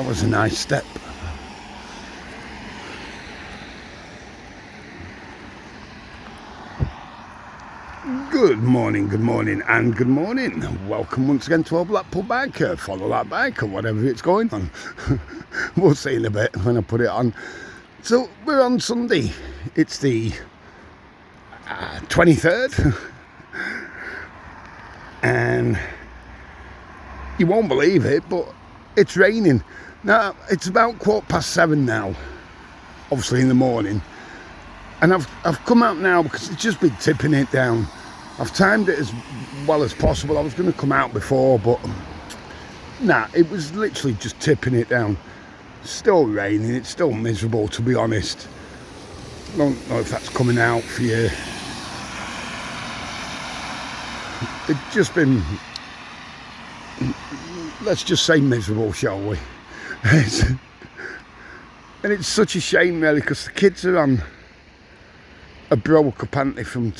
that was a nice step. Good morning, and good morning. Welcome once again to our Blackpool biker. Follow that bike or whatever it's going on. We'll see in a bit when I put it on. So we're on Sunday. It's the 23rd. And you won't believe it, but it's raining. Now, it's about 7:15 now, obviously in the morning. And I've come out now because it's just been tipping it down. I've timed it as well as possible. I was going to come out before, but nah, it was literally just tipping it down. Still raining, it's still miserable, to be honest. I don't know if that's coming out for you. It's just been, let's just say miserable, shall we? And it's such a shame, really, because the kids are on a broke apparently from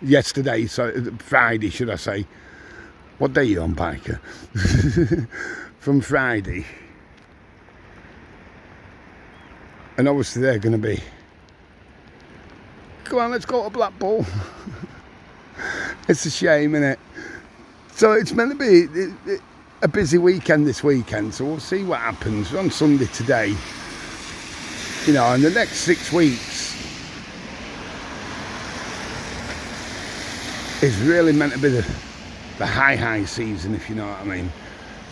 yesterday, so Friday, should I say. What day are you on, biker? From Friday. And obviously they're going to be, come on, let's go to Blackpool. It's a shame, isn't it? So it's meant to be a busy weekend this weekend, so we'll see what happens. We're on Sunday today. You know, in the next 6 weeks is really meant to be the high season, if you know what I mean.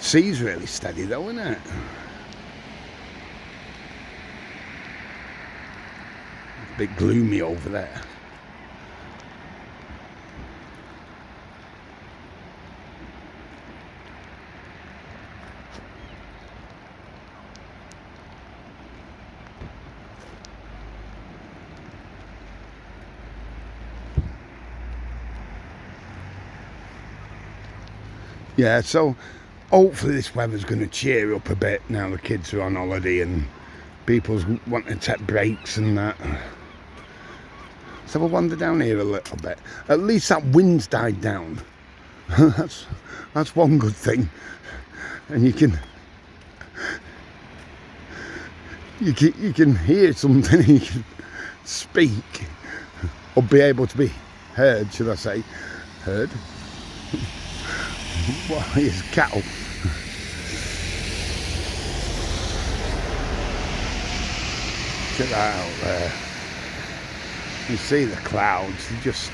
Sea's really steady though, isn't it? A bit gloomy over there. Yeah, so hopefully this weather's going to cheer up a bit now the kids are on holiday and people's wanting to take breaks and that. So we'll wander down here a little bit. At least that wind's died down. That's one good thing. And you can hear something, you can speak, or be able to be heard, should I say. Heard? Well, here's cattle. Check that out there. You see the clouds, just...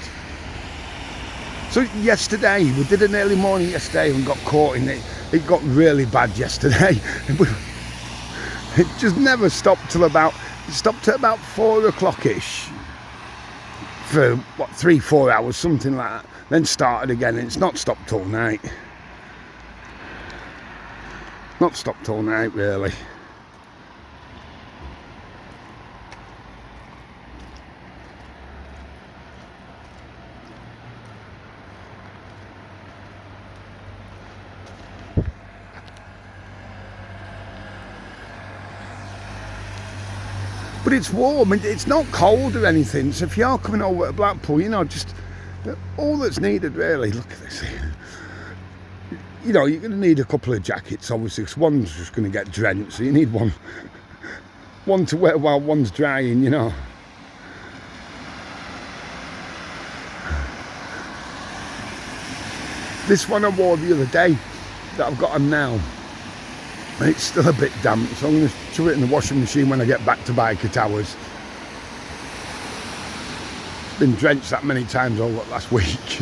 So yesterday, we did an early morning yesterday and got caught in it. It got really bad yesterday. It just never stopped till about... It stopped at about 4 o'clock-ish. For, 3-4 hours, something like that. Then started again, and it's not stopped all night. Not stopped all night, really. But it's warm, and it's not cold or anything, so if you are coming over to Blackpool, you know, just all that's needed, really. Look at this here. You know, you're going to need a couple of jackets, obviously, because one's just going to get drenched, so you need one to wear while one's drying, you know. This one I wore the other day that I've got on now, and it's still a bit damp, so I'm going to shove it in the washing machine when I get back to Biker Towers. It's been drenched that many times over last week.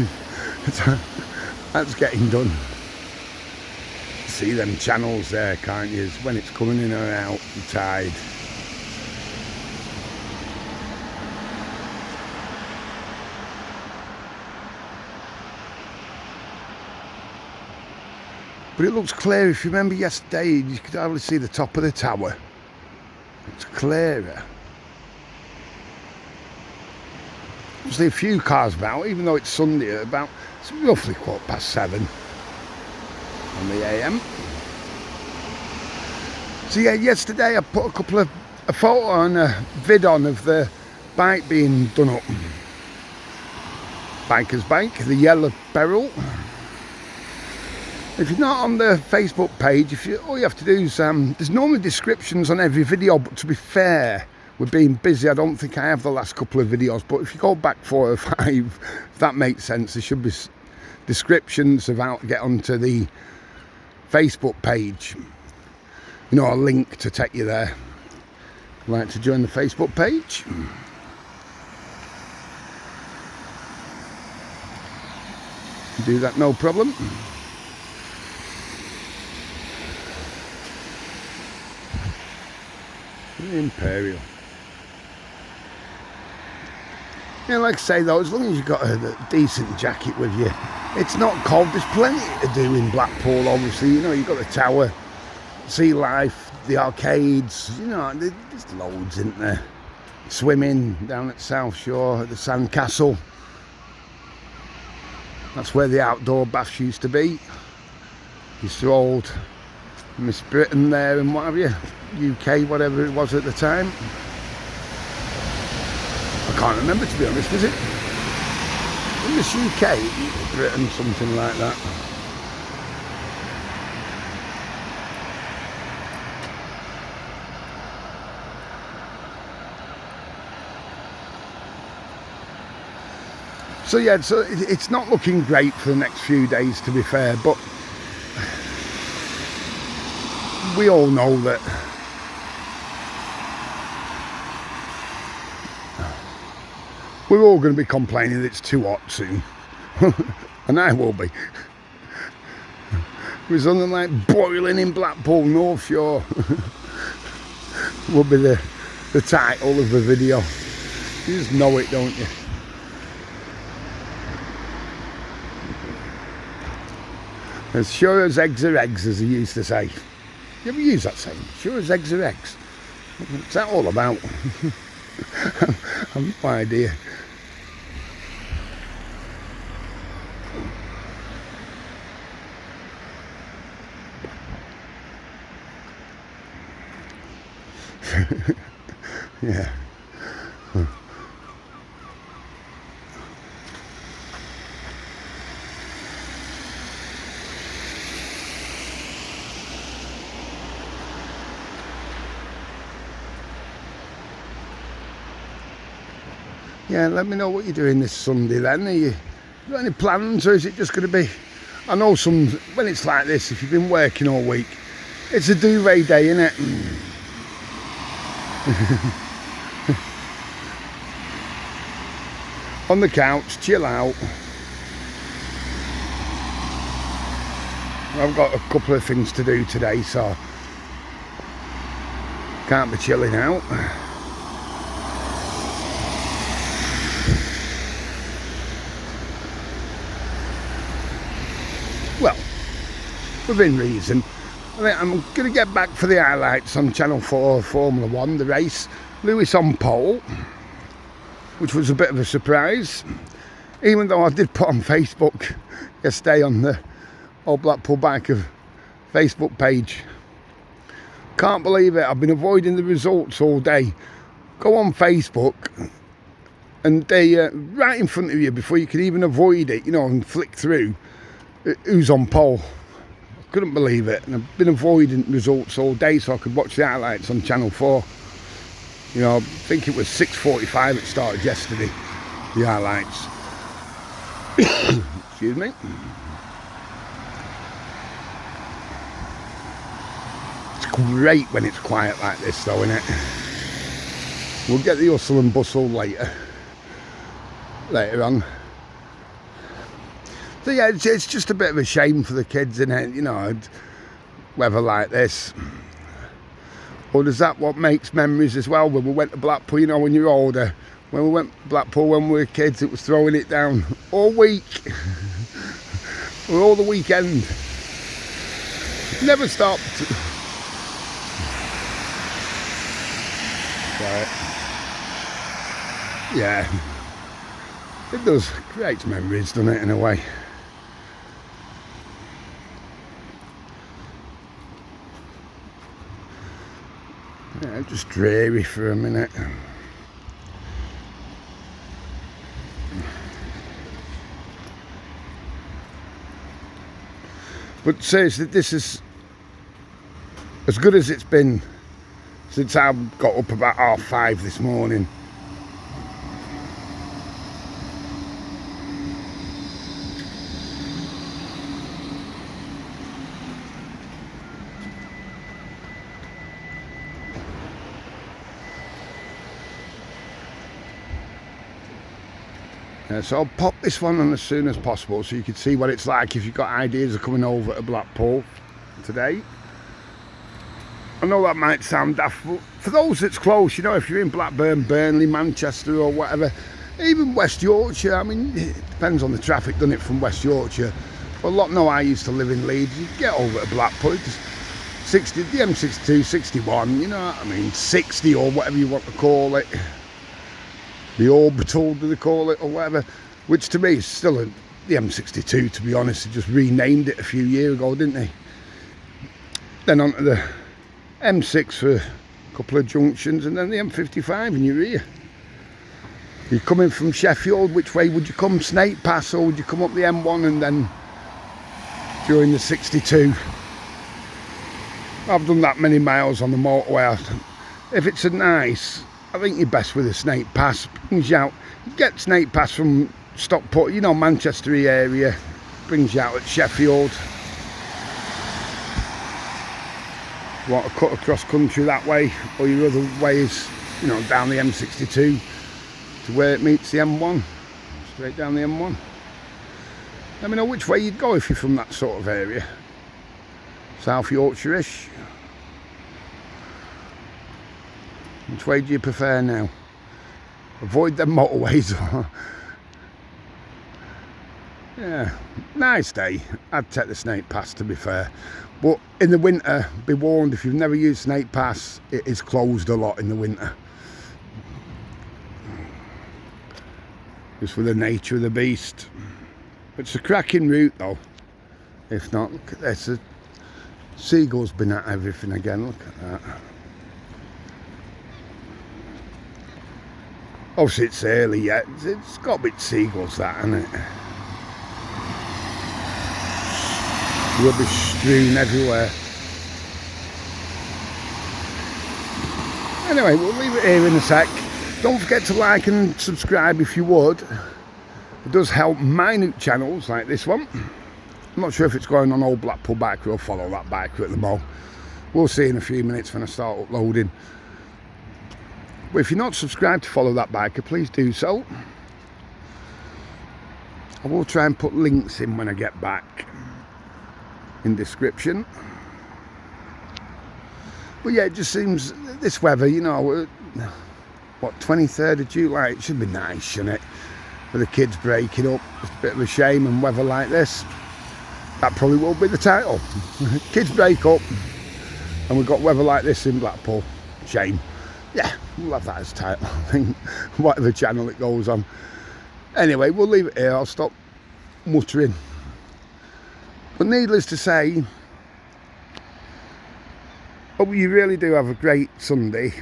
That's getting done. See them channels there, can't you? It's when it's coming in or out the tide. But it looks clear. If you remember yesterday, you could hardly see the top of the tower. It's clearer. Obviously a few cars about, even though it's Sunday, it's roughly 7:15 on the AM. So yeah, yesterday I put a photo and a vid on of the bike being done up. Biker's bike, the yellow Beryl. If you're not on the Facebook page, all you have to do is, there's normally descriptions on every video, but to be fair, we're being busy. I don't think I have the last couple of videos, but if you go back 4 or 5, if that makes sense, there should be descriptions of how to get onto the Facebook page. You know, a link to take you there. Like to join the Facebook page? Do that, no problem. Imperial. Yeah, like I say though, as long as you've got a decent jacket with you, it's not cold. There's plenty to do in Blackpool, obviously. You know, you've got the tower, sea life, the arcades, you know, there's loads, isn't there? Swimming down at South Shore, at the Sand Castle. That's where the outdoor baths used to be. Used to hold Miss Britain there and what have you, UK, whatever it was at the time. I can't remember, to be honest, is it? In Miss UK, Britain, something like that. So yeah, so it's not looking great for the next few days, to be fair, but we all know that we're all going to be complaining that it's too hot soon. And I will be. There's something like boiling in Blackpool, North Shore. Will be the title of the video. You just know it, don't you? As sure as eggs are eggs, as he used to say. You ever use that saying? Sure as eggs are eggs. What's that all about? I've no idea. Yeah. Yeah, let me know what you're doing this Sunday then. You got any plans, or is it just going to be... I know when it's like this, if you've been working all week, it's a duvet day, isn't it? On the couch, chill out. I've got a couple of things to do today, so can't be chilling out. Well, within reason. I think I'm going to get back for the highlights on Channel 4 Formula 1, the race. Lewis on pole, which was a bit of a surprise. Even though I did put on Facebook yesterday on the Old Blackpool Biker Facebook page. Can't believe it, I've been avoiding the results all day. Go on Facebook and they right in front of you before you can even avoid it, you know, and flick through who's on pole. Couldn't believe it, and I've been avoiding results all day so I could watch the highlights on Channel 4. You know, I think it was 6:45 it started yesterday, the highlights. Excuse me. It's great when it's quiet like this though, isn't it? We'll get the hustle and bustle later on. So yeah, it's just a bit of a shame for the kids, isn't it? You know, weather like this. Or is that what makes memories as well? When we went to Blackpool, you know, when you're older, when we went to Blackpool when we were kids, it was throwing it down all week. Or all the weekend. Never stopped. Right. Yeah. It does create memories, doesn't it, in a way? Yeah, just dreary for a minute. But seriously, this is as good as it's been since I got up about 5:30 this morning. So I'll pop this one on as soon as possible so you can see what it's like if you've got ideas of coming over to Blackpool today. I know that might sound daft, but for those that's close, you know, if you're in Blackburn, Burnley, Manchester or whatever, even West Yorkshire, I mean, it depends on the traffic, doesn't it, from West Yorkshire. But a lot know I used to live in Leeds. You get over to Blackpool, it's 60, the M62, 61, you know what I mean, 60 or whatever you want to call it. The orbital, do they call it, or whatever, which to me is still the M62, to be honest. They just renamed it a few years ago, didn't they? Then onto the M6 for a couple of junctions, and then the M55 in your rear. You're coming from Sheffield, which way would you come? Snake Pass, or would you come up the M1 and then during the 62? I've done that many miles on the motorway. If it's a nice, I think you're best with a Snake Pass. Brings you out. You get Snake Pass from Stockport, you know, Manchester area. Brings you out at Sheffield. You want to cut across country that way, or your other way is, you know, down the M62 to where it meets the M1. Straight down the M1. Let me know which way you'd go if you're from that sort of area. South Yorkshire-ish. Which way do you prefer now? Avoid them motorways. Yeah, nice day. I'd take the Snake Pass, to be fair. But in the winter, be warned, if you've never used Snake Pass, it is closed a lot in the winter. Just for the nature of the beast. It's a cracking route though. If not, look at this. The seagull's been at everything again, look at that. Obviously it's early yet, it's got a bit seagulls that, hasn't it? Rubbish strewn everywhere. Anyway, we'll leave it here in a sec. Don't forget to like and subscribe if you would. It does help minute channels like this one. I'm not sure if it's going on Old Blackpool Biker or Follow That Biker at the moment. We'll see in a few minutes when I start uploading. But if you're not subscribed to Follow That Biker, please do so. I will try and put links in when I get back in description. But yeah, it just seems this weather, you know, what, 23rd of July, it should be nice, shouldn't it? With the kids breaking up, it's a bit of a shame, and weather like this, that probably will be the title. Kids break up and we've got weather like this in Blackpool. Shame. Yeah, we'll have that as title, I think, whatever channel it goes on. Anyway, we'll leave it here. I'll stop muttering. But needless to say, hope you really do have a great Sunday.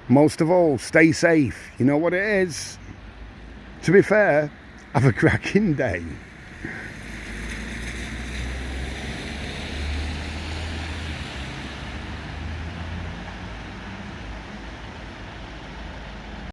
Most of all, stay safe. You know what it is. To be fair, have a cracking day.